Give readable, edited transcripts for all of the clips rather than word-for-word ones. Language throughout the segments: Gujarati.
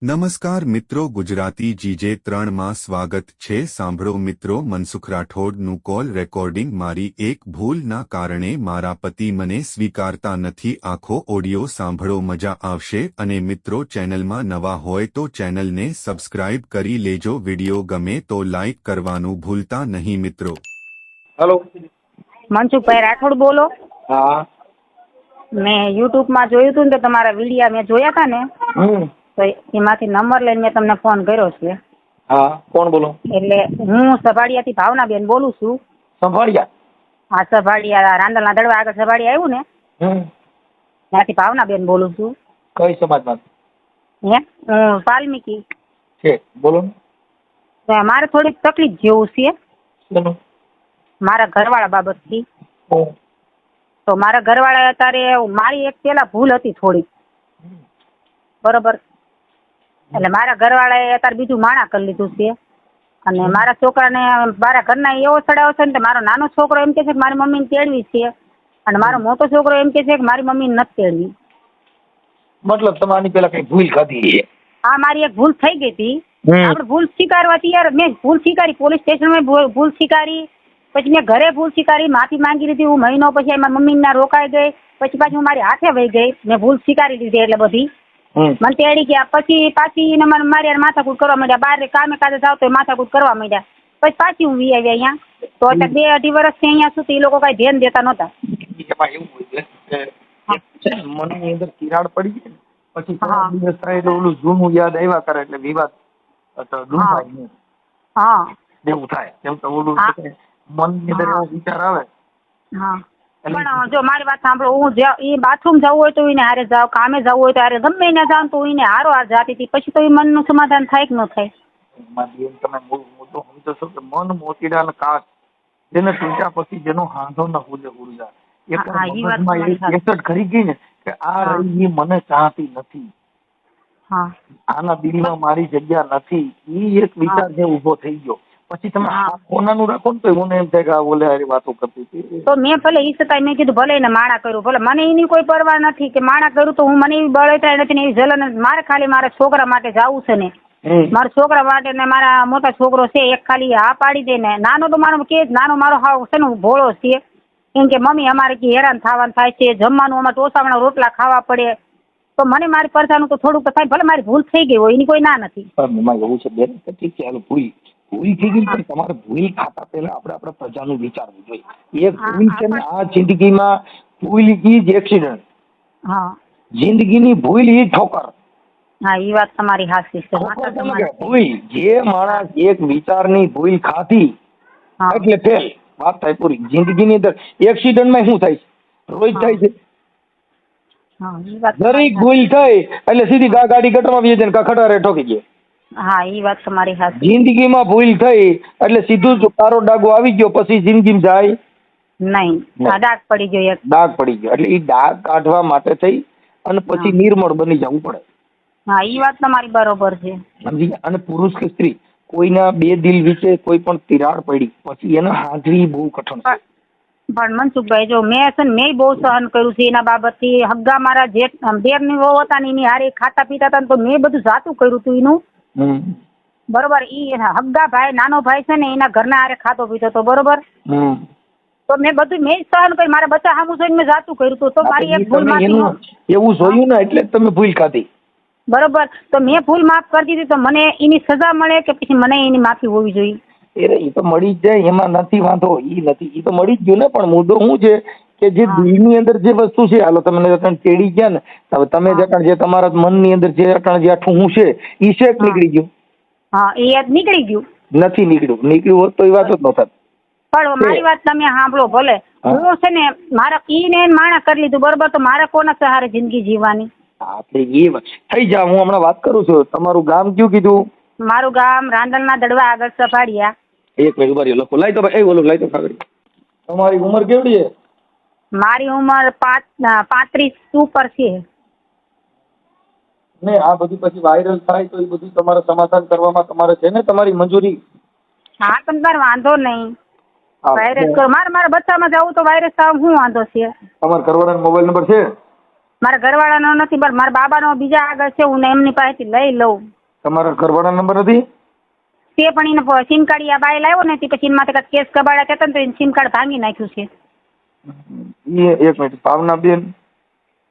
નમસ્કાર મિત્રો, ગુજરાતી GJ3 માં સ્વાગત છે। સાંભળો મિત્રો, મનસુખ રાઠોડનું કોલ રેકોર્ડિંગ। મારી એક ભૂલના કારણે મારા પતિ મને સ્વીકારતા નથી। આખો ઓડિયો સાંભળો, મજા આવશે। અને મિત્રો, ચેનલમાં નવા હોય તો ચેનલને સબસ્ક્રાઇબ કરી લેજો। વિડિયો ગમે તો લાઇક કરવાનું ભૂલતા નહીં મિત્રો। હેલો, મનસુખભાઈ રાઠોડ બોલો। હા। મેં YouTube માં જોયું હતું ને તો તમારા વિડિયા મેં જોયા હતા ને, તો એમાંથી નંબર લઈને મેં તમને ફોન કર્યો છે। હા, કોણ બોલો? એટલે હું સભાડિયાથી ભાવનાબેન બોલું છું। સંભાળ્યા? હા, સભાડિયા રાંદલના દડવા આગળ સભાડિયા આવ્યું ને, ત્યાંથી ભાવનાબેન બોલું છું। કઈ સમાજમાં હે, હું વાલ્મીકી છે? બોલો ને। તો મારે થોડીક તકલીફ જેવું છે શેનું? મારા ઘરવાળા બાબતથી। ઓ, તો મારા ઘરવાળા અત્યારે મારી એક પેલા ભૂલ હતી થોડી, બરોબર? એટલે મારા ઘરવાળાએ અત્યારે બીજું માણા કરી લીધું છે અને મારા છોકરાને મારા ઘરના એવો ચડાવો છે ને કે મારો નાનો છોકરો એમ કે છે કે મારી મમ્મીને તેડવી છે અને મારો મોટો છોકરો એમ કે છે કે મારી મમ્મીને નથી તેડવી। મતલબ તમે આની પેલા કઈ ભૂલ ખાધી છે? હા, મારી એક ભૂલ થઈ ગઈ હતી। આપણે ભૂલ સ્વીકારવા તૈયાર, મેં ભૂલ સ્વીકારી, પોલીસ સ્ટેશનમાં ભૂલ સ્વીકારી, પછી મેં ઘરે ભૂલ સ્વીકારી, માફી માંગી લીધી। હું મહિનો પછી મારી મમ્મીના રોકાઈ ગઈ, પછી હું મારી હાથે વહી ગઈ, મેં ભૂલ સ્વીકારી લીધી એટલે બધી મને તેડી ગયા। પછી પાછી એને મને મારી માથાકૂટ કરવા માંડ્યા, બહાર કામે કાજે જાવ તો માથાકૂટ કરવા માંડ્યા। પછી પાછી હું વી આવી અહીંયા, તો અત્યારે 2-2.5 વર્ષથી અહીંયા સુધી એ લોકો કઈ ધ્યાન દેતા નહોતા। એમાં એવું હોય છે કે મનની અંદર તિરાડ પડી ગઈ ને, પછી થોડા દિવસ થાય એટલે ઓલું જૂનું યાદ આવ્યા કરે એટલે વિવાદ દૂંધાય નહીં। હા, એવું થાય કેમ તો ઓલું મનની અંદર એવો વિચાર આવે। હા, પણ જો મારી વાત સાંભળો, હું એ બાથરૂમ જવું હોય તો એને હારે જાવ, કામે જવું હોય તો હારે, ગમે એને જાવ તો એને હારો હાર જાતી હતી। પછી તો એ મનનું સમાધાન થાય કે ન થાય? એમાં બેન તમે મુદ્દો સમજો છો કે મન મોતીડા ને કાચ જેને તૂટ્યા પછી જેનો હાંધો ન હુલે ઉર્જા એકટ ખરી ગઈ ને કે આ રહી મને ચાહતી નથી, આના દિલમાં મારી જગ્યા નથી, એ એક વિચાર જે ઉભો થઈ ગયો। પછી તમે કોનાનું રાખો ને તો મને એમ થાય કે આ બોલે હારી વાતો કરતી હતી। તો મેં ભલે ઈ છતાંય મેં કીધું ભલે એને માણા કર્યું, ભલે મને એની કોઈ પરવા નથી કે માણા કર્યું તો હું, મને એવી બળતરા નથી ને એવી જલન, મારે ખાલી મારા છોકરા માટે જવું છે ને, મારા છોકરા માટે ને મારા મોટા છોકરો છે એક ખાલી હા પાડી દે ને, નાનો તો મારો કે નાનો મારો હાવ છે ને ભોળો છે, એમ કે મમ્મી અમારે કે હેરાન થવાનું થાય છે, જમવાનું અમારે ટોસાવાના રોટલા ખાવા પડે, તો મને મારી પરસાનું તો થોડુંક તો થાય, ભલે મારી ભૂલ થઈ ગઈ હોય એની કોઈ ના નથી। એમાં એવું છે બેન, ઠીક છે, હાલો ભૂલ થઈ ગઈ, પણ તમારે ભૂલ ખાતા પહેલા આપણે આપણા પ્રજાનું વિચારવું જોઈએ। એક ભૂલ છે ને આ જિંદગીમાં, ભૂલ ઈ જ એક્સિડન્ટ, જિંદગીની ભૂલ ઈ ઠોકર। હા, એ વાત તમારી સાચી છે। ભૂલ જે માણસ એક વિચારની ભૂલ ખાધી એટલે ફેલ, વાત થાય પૂરી। જિંદગીની અંદર એક્સિડન્ટમાં શું થાય છે? રોજ થાય છે। દરેક ભૂલ થઈ એટલે સીધી ગાડી ગટરમાં બી જાય, ખટારે ઠોકી જાય। હા, એ વાત તમારી સાચી। જિંદગીમાં ભૂલ થઈ એટલે સીધું જ કારો ડાઘો આવી ગયો, પછી જિંદગીમાં જાય નહીં, દાગ પડી ગયો, દાગ પડી ગયો, એટલે એ દાગ કાઢવા માટે થઈ અને પછી નિર્મળ બની જવું પડે। હા, એ વાત તમારી બરોબર છે, સમજી ગયા? અને પુરુષ કે સ્ત્રી કોઈના બે દિલ વિશે કોઈ પણ તિરાડ પડી પછી એને હાજરી બહુ કઠણ છે। પણ મનસુખભાઈ જો મેં છે ને મેં બહુ સહન કર્યું છે એના બાબતથી। હગ્ગા મારા દેરની વહુ હતા ને એની હારે ખાતા પીતા હતા તો મેં બધું જાતું કર્યું હતું એનું, બરોબર? ઈ હગ્ગા ભાઈ, નાનો ભાઈ છે ને એના ઘરના હારે ખાતો પીતો હતો, બરોબર? તો મેં બધું મેં સહન કરી, મારા બચ્ચા સામું જોઈને મેં જાતું કર્યું હતું, તો મારી એક ભૂલ માંથી એવું જોયું ને એટલે તમે ભૂલ ખાધી, બરોબર? તો મેં ભૂલ માફ કરી દીધી, તો મને એની સજા મળે કે પછી મને એની માફી હોવી જોઈએ? એ તો મળી જ જાય, એમાં નથી વાંધો, ઈ નથી, ઈ તો મળી જ ગયું ને। પણ મુદ્દો શું છે કે જે દિલની અંદર જે વસ્તુ છે, હાલો તમે તેડી ગયા ને, હવે તમે જે તમારા મનની અંદર જે જે ઠું છે ઈ શેક નીકળી ગયું? હા, એ યાદ નીકળી ગયું નથી? નીકળ્યું હોત તો એ વાત જ ન થાત। પણ મારી વાત તમે સાંભળો, ભલે હું છે ને મારા ઈને માણા કરી લીધું, બરોબર? તો મારા કોના સહારે જિંદગી જીવવાની? આપણે એ વાત થઈ જા, હું હમણાં વાત કરું છું। તમારું ગામ કયું કીધું? મારું ગામ રાંદલના દડવા આગળ સફાડિયા। એક મિનિટ ઉભા રહ્યો, લખો, લાઈ તો ભાઈ, ઓલો લાઈ તો કાગળ। તમારી ઉંમર કેવડી છે? મારી ઉંમર 35 ઉપર છે। ને આ બધું પછી વાયરલ થાય તો એ બધું તમારે સમાધાન કરવામાં તમારે છે ને તમારી મંજૂરી? હા, પણ તાર વાંધો નહીં, વાયરસ કરો, મારા બચ્ચામાં જવું તો વાયરસ આવે, શું વાંધો છે? તમારા ઘરવાળાનો મોબાઈલ નંબર છે? મારા ઘરવાળાનો નથી, પણ મારા બાબાનો બીજા આગળ છે, હું એમની પાસેથી લઈ લઉં. તમારા ઘરવાળા નંબર નથી? તે પણ એને સિમ કાર્ડ આ બાય લાવ્યો ને તે પછી એના માથે કેસ કબાડા કહેતા ને તો એને સિમ કાર્ડ ભાંગી નાખ્યું છે. એક મિનિટ. ભાવનાબેન?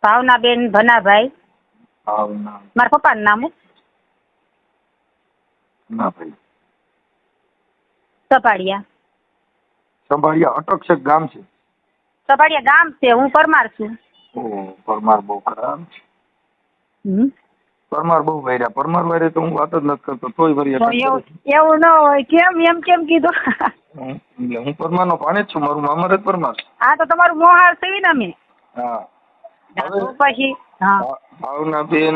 ભાવનાબેન ભનાભાઈ. ભાવના મારા પપ્પાનું નામ ના ભાઈ. સપાડિયા. સંભાળિયા અટકશક ગામ છે? સપાડિયા ગામ છે, હું પરમાર છું. ઓહ, પરમાર બહુ ખરાબ છે. હમ. પરમાર બહુ વાયરા. પરમાર વાયરે તો હું વાત જ નથી કરતો, તોય વરિયા. એવું ન હોય. કેમ એમ કેમ કીધું? હું પરમાર નો ભાણેજ છું, મારું મામા જ પરમાર. હા તો તમારું મોહાર થયું ને અમે. હા. પછી ભાવનાબેન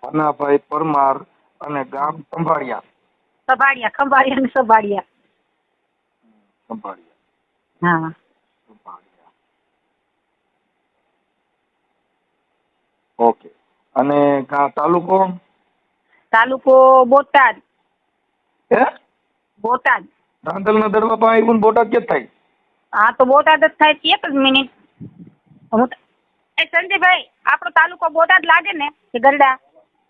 ભનાભાઈ પરમાર અને ગામ સંભાળિયા. સંભાળિયા, ખંભાળિયા ને સંભાળિયા. સંભાળિયા. હા. સંભાળિયા. ઓકે. અને તાલુકો? તાલુકો બોટાદ. હે? બોટાદ. રાંદલના દડવા પાસે આવ્યું ને બોટાદ ક્યાં થાય? હા તો બોટાદ જ થાય. એક જ મિનિટ. સંજયભાઈ, આપણો તાલુકો બોટાદ લાગે ને કે ગરડા?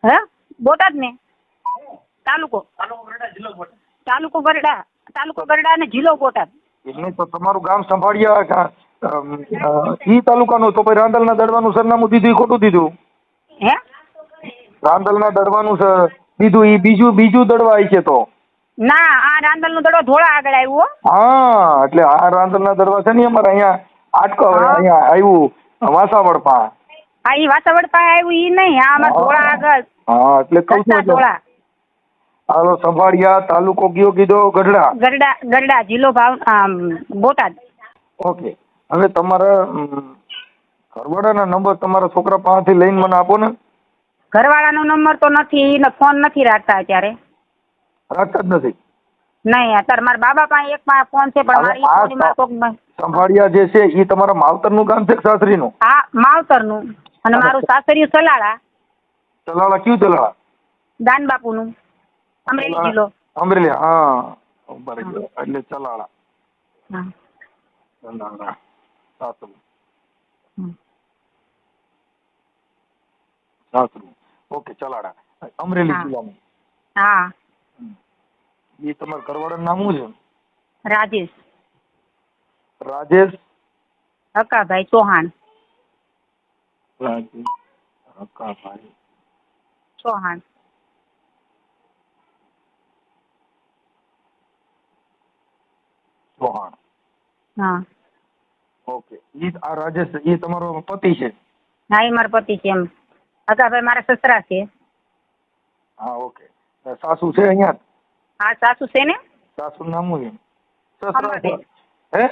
હે, બોટાદ ને તાલુકો? તાલુકો ગરડા. તાલુકો ગરડા અને જિલ્લો બોટાદ. એટલે તો તમારું ગામ સંભાળિયા ઈ તાલુકાનું, તો પછી રાંદલના દડવાનું સરનામું દીધું ઈ ખોટું દીધું. હે? રાંદલના દડવાનું દીધું ઈ બીજું દડવા છે તો? ના, આ રાંદલનો દડો થોડા આગળ આવ્યો. હા, એટલે આ રાંદલના દડવા છે ને અમારે અહીંયા આટકો અહીંયા આવ્યું વાસાવડ પા. હા, ઈ વાસાવડ પાસે આવ્યું ઈ નહીં, આ અમાર થોડા આગળ. હા, એટલે કહું છું થોડા. હાલો, સંભાળિયા, તાલુકો કયો કીધો? ગઢડા. ગઢડા, જિલ્લો બોટાદ. ઓકે. હવે તમારા ઘરવાળાના નંબર તમારા છોકરા પાસેથી લઈને મને આપો ને. ઘરવાળાનો નંબર તો નથી, એને ફોન નથી રાખતા અત્યારે. રાખતા જ નથી? નહીં, અત્યારે મારા બાબા પાસે એક ફોન છે, પણ મારી સંભાળિયા જે છે એ તમારા માવતરનું ગામ છે કે સાસરીનું? હા, માવતરનું. અને મારું સાસરિયું સલાળા. સલાળા કયું સલાળા? દાનબાપુનું, અમરેલી જિલ્લો. અમરેલી, હા. એટલે ચલાળા. હા. ચલાળા. સાસરું. સાસરું. ઓકે, ચલાળા. અમરેલી જિલ્લાનું. હા. એ તમારા ઘરવાળાનું નામ શું છે? રાજેશ. રાજેશ હકાભાઈ ચૌહાણ. રાજેશ હકાભાઈ ચૌહાણ. ચૌહાણ. હા. ઓકે. આ રાજેશ એ તમારો પતિ છે? હા, એ મારા પતિ છે. એમ હકાભાઈ મારા સસરા છે. હા, ઓકે. સાસુ છે અહીંયા? હા, સાસુ છે ને. સાસુ નામ શું છે? અંબાબેન. હે?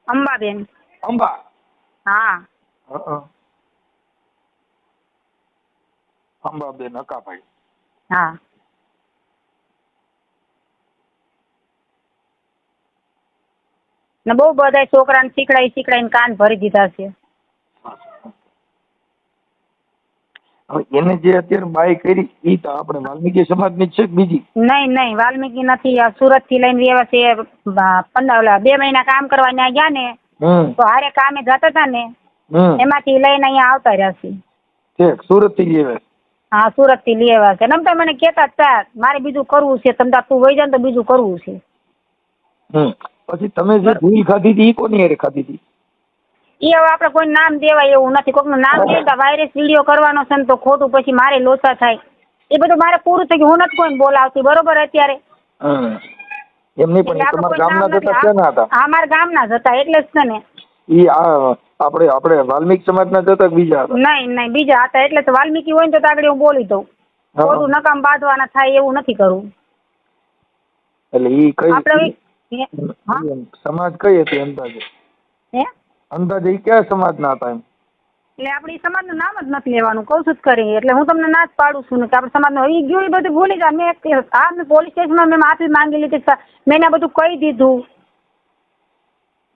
અંબાબેન. અંબા? હા. અંબાબેન હકાભાઈ. હા. ને બહુ બધા છોકરાને શીખડાઈને કાન ભરી દીધા છે. હવે એને જે અત્યારે બાય કરી ઈ તો આપણે વાલ્મીકી સમાજની જ છે કે બીજી? નહીં, વાલ્મીકી નથી. સુરત થી લઈને વ્યવા છે. 2 મહિના કામ કરવા ત્યાં ગયા ને તો હારે કામે જતા હતા ને એમાંથી લઈને અહીંયા આવતા રહ્યા છે. ઠીક. સુરત થી લેવા? હા, સુરત થી લેવા છે. નમ તો મને કેતા હતા મારે બીજું કરવું છે, તમે તું વહી જા તો બીજું કરવું છે. પછી તમે જે ભૂલ ખાધી હતી ઈ કોની હારે ખાધી હતી? એ હવે આપણે કોઈ નામ દેવાય એવું નથી. કોઈનું નામ દે તો વાયરસ વિડીયો કરવાનો છે ને તો ખોટું પછી મારે લોચા થાય. એ બધું મારે પૂરું થઈ ગયું. હું નથી કોઈને બોલાવતી બરોબર અત્યારે. એમ નહીં, પણ તમારા ગામના જતા ક્યાંના હતા? હા, મારા ગામના જ હતા એટલે જ છે ને. ઈ આપણે વાલ્મીકી સમાજના જતા કે બીજા હતા? નહીં, બીજા હતા. એટલે તો વાલ્મીકી હોય ને તો આગળ હું બોલી દઉં. ખોટું નકામ બાંધવાના થાય એવું નથી કરવું. એટલે ઈ કઈ આપણે સમાજ કઈ હતી અંદાજે? હે? અંદાજે ઈ કયા સમાજના હતા એમ? એટલે આપણે સમાજનું નામ જ નથી લેવાનું, કહું છું જ કરી. એટલે હું તમને ના જ પાડું છું ને કે આપણે સમાજનું એ ગયું એ બધું ભૂલી જા. મેં પોલીસ સ્ટેશનમાં મેં માફી માંગી લીધી, મેં બધું કહી દીધું.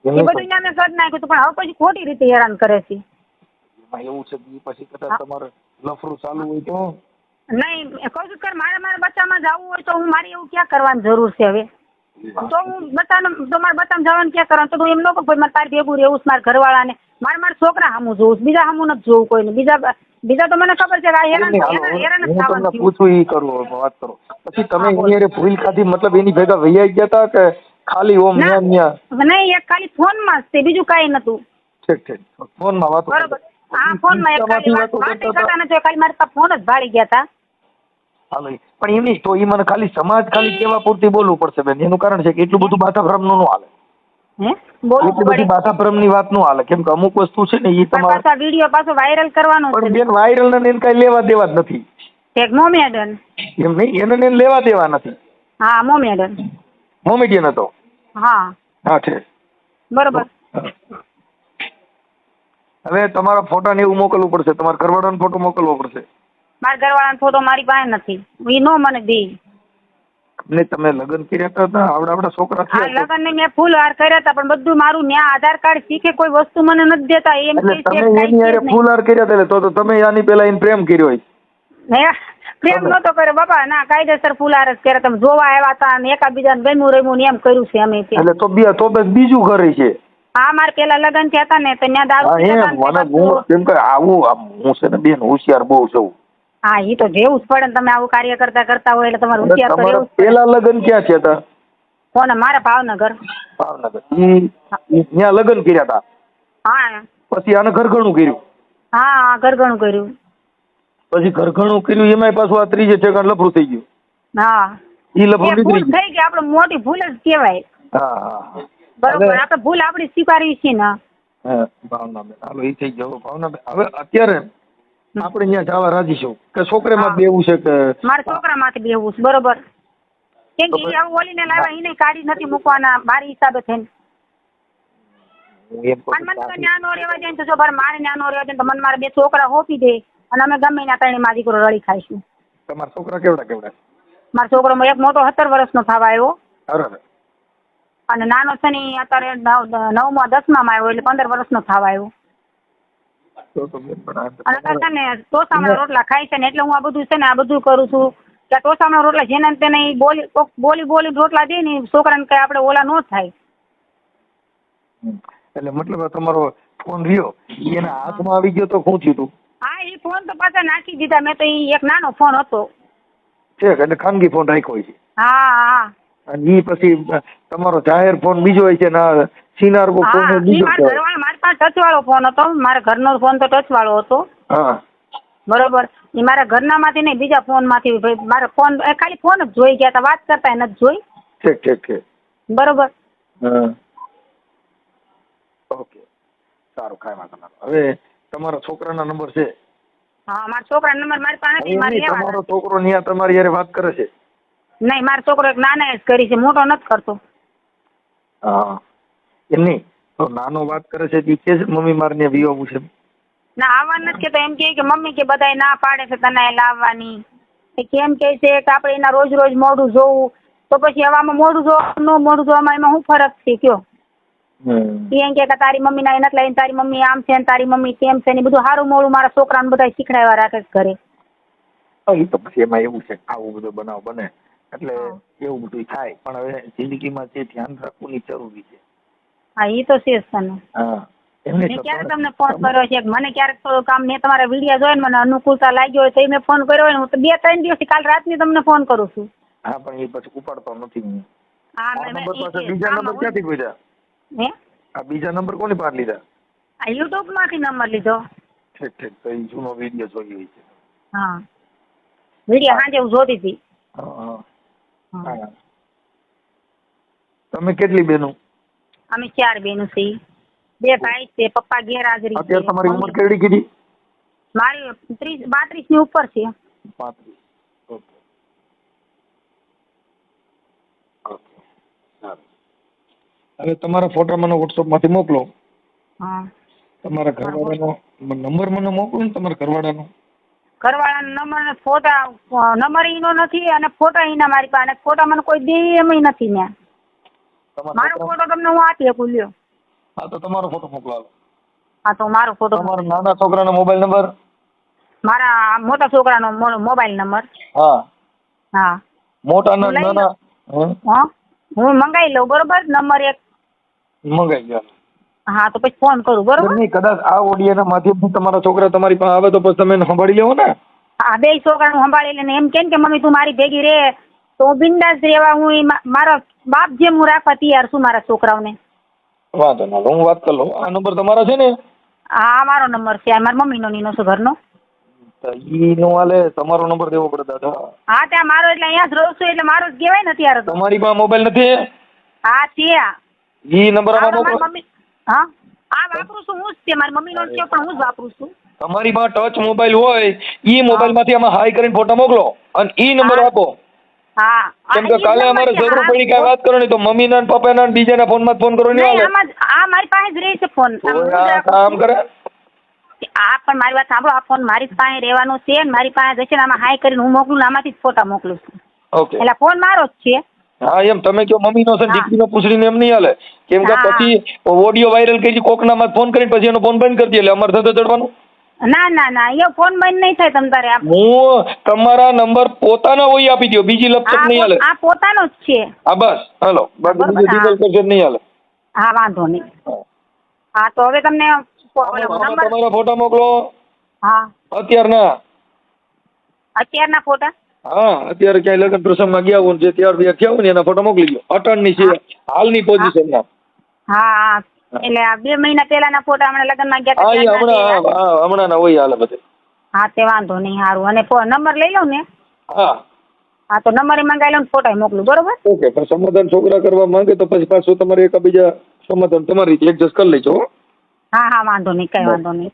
એ બધું મેં કરી નાખ્યું હતું, પણ હવે પછી ખોટી રીતે હેરાન કરે છે. એવું છે પછી કદાચ તમારે લફરું ચાલુ હોય તો? નહીં, કહું છું કે મારા બચ્ચામાં જવું હોય તો હું મારી એવું ક્યાં કરવાની જરૂર છે હવે? તો હું બચ્ચાને તો મારા બચ્ચામાં જવાનું ક્યાં કરવાનું? તો હું એમ ન કહું મારે તારી ભેગું રહેવું છે મારા ઘરવાળાને. મારા છોકરા સામું જોઉં, બીજા સામું નથી જોવું કોઈને. બીજા તો મને ખબર છે કે આ હેરાન જ હું થવાનું તમને થયું. પૂછું ઈ કરું વાત કરો. પછી તમે એની હારે ભૂલ ખાધી મતલબ એની ભેગા વૈયા ગયા હતા કે ખાલી ઓમ ના, ન્યા નહીં, એક ખાલી ફોનમાં જ તે, બીજું કાંઈ નતું. ઠીક ફોનમાં વાતો બરોબર. હા, ફોનમાં એક ખાલી વાત કરતા નથી, ખાલી મારા પાસે ફોન જ ભાળી ગયા હતા. હાલો પણ એમ નહીં તો ઈ મને ખાલી સમાજ ખાલી કેવા પૂરતી બોલવું પડશે બેન. એનું કારણ છે કે એટલું બધું બાથાભ્રમ નું ન હાલે. બોલવું એટલી પડે. બધી બાથાભ્રમ ની વાત નું હાલે કેમ કે અમુક વસ્તુ છે ને ઈ પણ તમારે પાછા વિડીયો પાછો વાયરલ કરવાનો પણ છે. બેન વાયરલ ને એને કઈ લેવા દેવા જ નથી. એક મોમેડન. એમ નહીં એને ને એને લેવા દેવા નથી. હા, મોમેડન. મોમેડિયન હતો. હા, હા છે બરોબર. હવે તમારા ફોટા ને એવું મોકલવું પડશે. તમારા ઘરવાળાનો ફોટો મોકલવો પડશે. મારા ઘરવાળાનો ફોટો મારી પાસે નથી, ઈ નો મને દે. ને તમે લગ્ન કર્યા હતા આવડા છોકરા હા, થયા લગ્ન ને મેં ફૂલ હાર કર્યા હતા પણ બધું મારું ન્યા આધાર કાર્ડ શીખે કોઈ વસ્તુ મને નથી દેતા. એમ એટલે કે છે તમે એની હારે ફૂલહાર કર્યા હતા એટલે તો તમે આની પેલા એને પ્રેમ કર્યો હોય. પ્રેમ નતો કર્યો બાપા, ના કાયદેસર ફૂલ હાર જ કર્યા. તમે જોવા આવ્યા હતા અને એકાબીજાને ગમ્યું રમ્યું ને એમ કર્યું છે અમે. એટલે તો બસ બીજું ઘરે છે. હા, મારે પેલા લગ્ન થયા હતા ને તો ત્યાં દારૂ હા પીતા એમ હતા ને મને હું કેમ કે આવું હું છે ને બેન હોશિયાર બહુ છું. હા, ઈ તો જેવું જ પડે ને, તમે આવું કાર્ય કરતા હોય એટલે તમારે હોશિયાર તો રહેવું જ પડે. પેલા લગ્ન ક્યાં થયા હતા? કોને? મારા ભાવનગર. ભાવનગર. ત્યાં લગ્ન કર્યા હતા. હા. પછી આને ઘરઘણું કર્યું. હા, ઘરઘણું કર્યું. પછી ઘરઘણું કર્યું એમાંય પાછું આ ત્રીજે ઠેકાણ લફરું થઈ ગયું. હા, ઈ લફરું ભૂલ નીકળી ગયું. થઈ ગઈ, આપણે મોટી ભૂલ જ કહેવાય. હા. બરોબર, આપણે ભૂલ આપણી સ્વીકારવી છે ને. હા, ભાવનાબેન હાલો ઈ થઈ ગયો. ભાવનાબેન હવે અત્યારે આપણે ત્યાં જવા રાજી છું કે છોકરામાં બેવું છે કે મારા છોકરામાંથી બેવું છે. બરોબર. કેમ કે ઈ આવું ઓલીને લાવ્યા એને કાઢી નથી મૂકવાના મારી હિસાબે થઈને. મને તો ન્યાનો રહેવા જાય ને તો જો મારે ન્યાનો રહેવા જાય તો મને મારા બે છોકરા હોપી દે અને અમે ગમે ના ત્રણે માં દીકરો રળી ખાઈશું. તમારા છોકરા કેવડા? મારો છોકરો એક મોટો 17 વર્ષનો થવા આવ્યો બરાબર. અને નાનો છે ને ઈ અત્યારે 9મા 10મામાં આવ્યો એટલે 15 વર્ષનો થવા આવ્યો. અને છે ને ટોસામાં રોટલા ખાય છે ને એટલે હું આ બધું છે ને આ બધું કરું છું કે ટોસામાં રોટલા જેને તેને બોલી રોટલા દે ને છોકરાને કઈ આપણે ઓલા નો થાય. એટલે મતલબ તમારો ફોન રહ્યો એના હાથમાં આવી ગયો તો શું થયું તું? હા, એ ફોન તો પાછા નાખી દીધા મેં તો. ઈ એક નાનો ફોન હતો છે એટલે ખાનગી ફોન રાખ્યો છે. હા. અને ઈ પછી તમારો જાહેર ફોન બીજો હોય છે ના સિનારકો ફોન બીજો છે. મારી પાસે ટચ વાળો ફોન હતો. મારા ઘરનો ફોન તો ટચ વાળો હતો. હા, બરોબર. એ મારા ઘરના માંથી નહીં બીજા ફોન માંથી મારા ફોન ખાલી ફોન જ જોઈ ગયા હતા, વાત કરતા નથી જોઈ. ઠીક. બરોબર. હા, ઓકે, સારું, કાંઈ વાંધો નથી. હવે તમારા છોકરાના નંબર છે? હા, મારા છોકરાનો નંબર મારી પાસે નથી. મારે લેવાનો. તમારો છોકરો ન્યા તમારી હારે વાત કરે છે? નહીં, મારો છોકરો એક નાના જ કરી છે, મોટો નથી કરતો. હા, એમ નહીં તો નાનો વાત કરે છે કે છે મમ્મી મારે ને વિવાવું છે? ના, આવવાનું નથી કેતો. એમ કે મમ્મી કે બધાય ના પાડે છે તને લાવવાની. કેમ કે છે કે આપણે એના રોજ મોઢું જોવું તો પછી હવામાં મોઢું જોવામાં એમાં શું ફરક છે કયો? એમ કે તારી મમ્મી ના નથી લઈને તારી મમ્મી આમ છે ને તારી મમ્મી તેમ છે ને બધું સારું મોડું મારા છોકરાને બધા શીખડાવવા રાખે ઘરે. એ તો પછી એમાં એવું છે આવું બધું બનાવ બને એટલે એવું બધું થાય પણ હવે જિંદગીમાં જે ધ્યાન રાખવું ની જરૂરી છે. હા, એ તો છે જ તને. હા, મેં ક્યારેક તમને ફોન કર્યો છે મને ક્યારેક થોડું કામ મેં તમારા વિડીયો જોઈને મને અનુકૂળતા લાગ્યો હોય તો મેં ફોન કર્યો હોય. હું તો 2-3 દિવસથી કાલ રાતની તમને ફોન કરું છું. હા, પણ એ પછી ઉપાડતો નથી હું. હા, બીજા નંબર ક્યાંથી ગોત્યા? હે? આ બીજા નંબર કોની પાસે લીધા? આ યુટ્યુબ માંથી નંબર લીધો. ઠીક. તો એ જૂનો વિડીયો જોઈ હોય છે. હા, વિડીયો સાંજે હું જોતી હતી. હા. તમે કેટલી બેનો? અમે 4 બહેનો છીએ. 2 ભાઈ છે. પપ્પા ગેરહાજરી છે. અત્યારે તમારી ઉંમર કેવડી કીધી? મારી 32 ની ઉપર છે. 35. ઓકે. સારું. હવે તમારા ફોટા મને WhatsApp માંથી મોકલો. હા. તમારા ઘરવાળાનો નંબર મને મોકલો ને તમારા ઘરવાળાનો. ઘરવાળાનો નંબર ફોટા નંબર ઈનો નથી અને ફોટા ઈના મારી પાસે. ફોટા મને કોઈ દે એમ નથી ને. મારો ફોટો તમને હું આપી શકું લ્યો. હા, તો તમારો ફોટો મોકલો. હા, તો મારો ફોટો. તમારા નાના છોકરાનો મોબાઈલ નંબર? મારા મોટા છોકરાનો મોબાઈલ નંબર. હા. મોટાના નાના? હા, હું મંગાઈ લઉં. બરોબર. નંબર 1 મંગાઈ ગયા. હા તો પછી ફોન કરું બરોબર. નહીં, કદાચ આ ઓડિયોના માધ્યમથી તમારા છોકરા તમારી પાસે આવે તો પછી તમે એને સંભાળી લેવો ને. હા, બે છોકરાનું સંભાળી લઈને એમ કેમ કે મમ્મી તું મારી ભેગી રે તો હું બિંદાસ રહેવા, હું મારા બાપ જેમ હું રાખવા તૈયાર છું મારા છોકરાઓને. વાંધો ના, હું વાત કરી લઉં. આ નંબર તમારો છે ને? હા, મારો નંબર છે, આ મારા મમ્મીનો નીનો છે ઘરનો. તો ઈ નો હાલે, તમારો નંબર દેવો પડે દાદા. હા ત્યાં મારો એટલે અહીંયા જ રહું છું એટલે મારો જ કહેવાય ને અત્યારે તો. તમારી પાસે મોબાઈલ નથી? હા છે. ઈ નંબર આમાં મારી મોકલો. મમ્મી હા આ વાપરું છું હું જ છે, મારી મમ્મીનો છે પણ હું જ વાપરું છું. તમારી પાસે ટચ મોબાઈલ હોય ઈ મોબાઈલ માંથી આમાં હાઈ કરીને ફોટા મોકલો અને ઈ નંબર આપો. હા કેમ કે કાલે અમારે જરૂર પડી કઈ વાત કરવાની તો મમ્મીના ને પપ્પાના ને બીજાના ફોનમાં ફોન કરવો નહીં હાલે. આ મારી પાસે જ રહે છે ફોન. આ કામ કરે. આ પણ મારી વાત સાંભળો, આ ફોન મારી પાસે રહેવાનો છે ને મારી પાસે જશે ને આમાં હાઈ કરીને હું મોકલું ને આમાંથી જ ફોટા મોકલું છું. ઓકે. એટલે ફોન મારો જ છે. હા એમ તમે કહો મમ્મીનો છે દીકરીનો પૂછડીને એમ નહીં હાલે. કેમ કે હા. પછી ઓડિયો વાયરલ કરી કોકનામાં ફોન કરીને પછી એનો ફોન બંધ કરી દે એટલે અમારે ધંધો ચડવાનું. ના ના ના એ ફોન બંધ નહીં થાય તમ તારે. હું તમારા નંબર પોતાના હોય આપી દો, બીજી લપચક નહીં હાલે. આ પોતાનો જ છે. હા બસ હાલો, બાકી બરોબર, બીજું ડિટેલ કરશે નહીં હાલે. હા વાંધો નહીં. હા તો હવે તમને નંબર. તમારા ફોટા મોકલો હા અત્યારના. અત્યારના ફોટા. હા અત્યારે ક્યાંય લગ્ન પ્રસંગમાં ગયા હોય જે તૈયાર થયા થયા હોય ને એના ફોટો મોકલી દો. અટણની છે હાલની પોઝિશનના. હા હા એટલે આ 2 મહિના પહેલાના ફોટા હમણાં લગ્નમાં ગયા હા હતા એ હમણાં હમણાં ના હોય હાલે બધે. હા તે વાંધો નહીં. સારું અને નંબર લઈ લઉં ને? હા હા તો નંબર મંગાવી લઉં ફોટા મોકલું બરોબર. ઓકે. પણ સમાધાન છોકરા કરવા માંગે તો પછી પાછું તમારે એકબીજા સમાધાન તમારી રીતે એડજસ્ટ કરી લેજો. હા હા વાંધો નહીં, કઈ વાંધો નહીં.